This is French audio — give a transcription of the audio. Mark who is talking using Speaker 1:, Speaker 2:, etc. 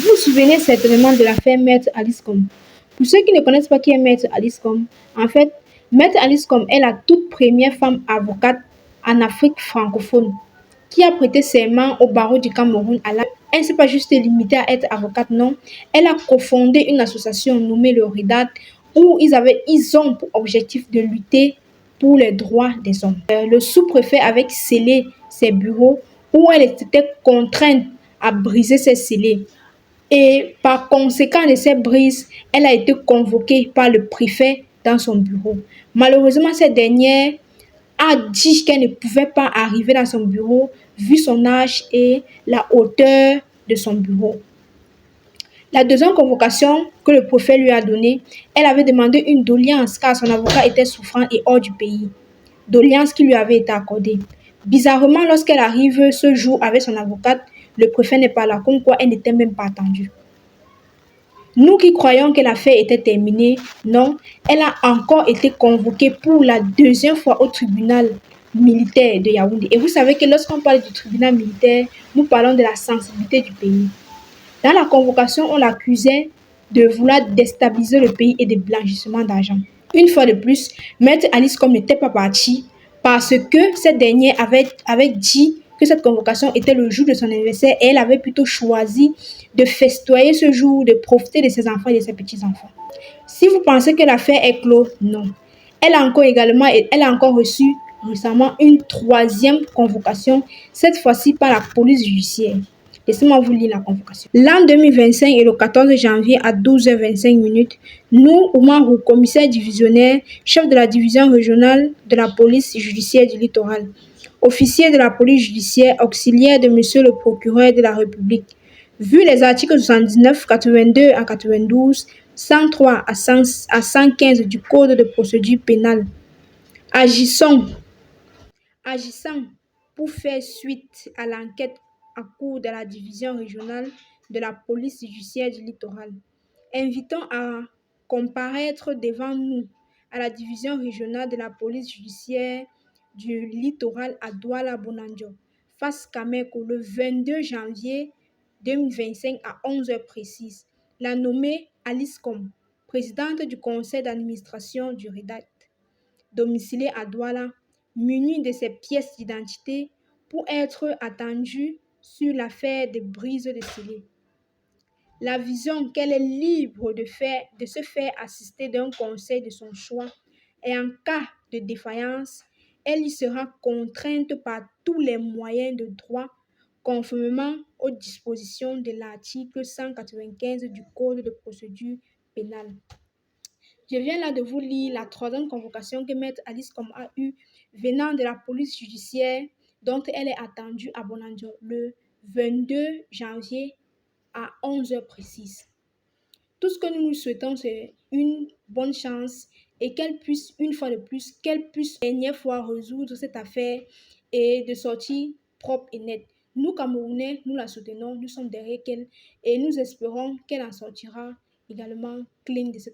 Speaker 1: Vous vous souvenez certainement de l'affaire Maître Alice Com. Pour ceux qui ne connaissent pas qui est Maître Alice Com, en fait, Maître Alice Com est la toute première femme avocate en Afrique francophone qui a prêté serment au barreau du Cameroun à la. Elle ne s'est pas juste limitée à être avocate, non. Elle a cofondé une association nommée le RIDAD où ils ont pour objectif de lutter pour les droits des hommes. Le sous-préfet avait scellé ses bureaux où elle était contrainte à briser ses scellés. Et par conséquent de cette brise, elle a été convoquée par le préfet dans son bureau. Malheureusement, cette dernière a dit qu'elle ne pouvait pas arriver dans son bureau vu son âge et la hauteur de son bureau. La deuxième convocation que le préfet lui a donnée, elle avait demandé une doléance car son avocat était souffrant et hors du pays. Doléance qui lui avait été accordée. Bizarrement, lorsqu'elle arrive ce jour avec son avocate, le préfet n'est pas là, comme quoi elle n'était même pas attendue. Nous qui croyons que l'affaire était terminée, non, elle a encore été convoquée pour la deuxième fois au tribunal militaire de Yaoundé. Et vous savez que lorsqu'on parle du tribunal militaire, nous parlons de la sensibilité du pays. Dans la convocation, on l'accusait de vouloir déstabiliser le pays et de blanchissement d'argent. Une fois de plus, Maître Alice Com n'était pas partie parce que cette dernière avait dit que cette convocation était le jour de son anniversaire et elle avait plutôt choisi de festoyer ce jour, de profiter de ses enfants et de ses petits-enfants. Si vous pensez que l'affaire est close, non. Elle a encore reçu récemment une troisième convocation, cette fois-ci par la police judiciaire. Laissez-moi vous lire la convocation. L'an 2025 et le 14 janvier à 12h25, nous, Oumarou, commissaire divisionnaire, chef de la division régionale de la police judiciaire du littoral, officier de la police judiciaire, auxiliaire de monsieur le procureur de la République, vu les articles 79, 82 à 92, 103 à 115 du Code de procédure pénale, agissant pour faire suite à l'enquête en cours de la division régionale de la police judiciaire du littoral. Invitons à comparaître devant nous à la division régionale de la police judiciaire du littoral à Douala-Bonandio, face Kameko, le 22 janvier 2025 à 11h précises. La nommée Alice Com, présidente du conseil d'administration du RIDAT, domiciliée à Douala, munie de ses pièces d'identité pour être attendue sur l'affaire de brise de scellés. La vision qu'elle est libre de se faire assister d'un conseil de son choix et en cas de défaillance, elle y sera contrainte par tous les moyens de droit conformément aux dispositions de l'article 195 du Code de procédure pénale. Je viens là de vous lire la troisième convocation que Maître Alice Com a eue venant de la police judiciaire dont elle est attendue à Bonandio le 22 janvier à 11h précises. Tout ce que nous nous souhaitons, c'est une bonne chance et qu'elle puisse, une fois de plus, qu'elle puisse une dernière fois résoudre cette affaire et de sortir propre et nette. Nous, Camerounais, nous la soutenons, nous sommes derrière elle et nous espérons qu'elle en sortira également clean de cette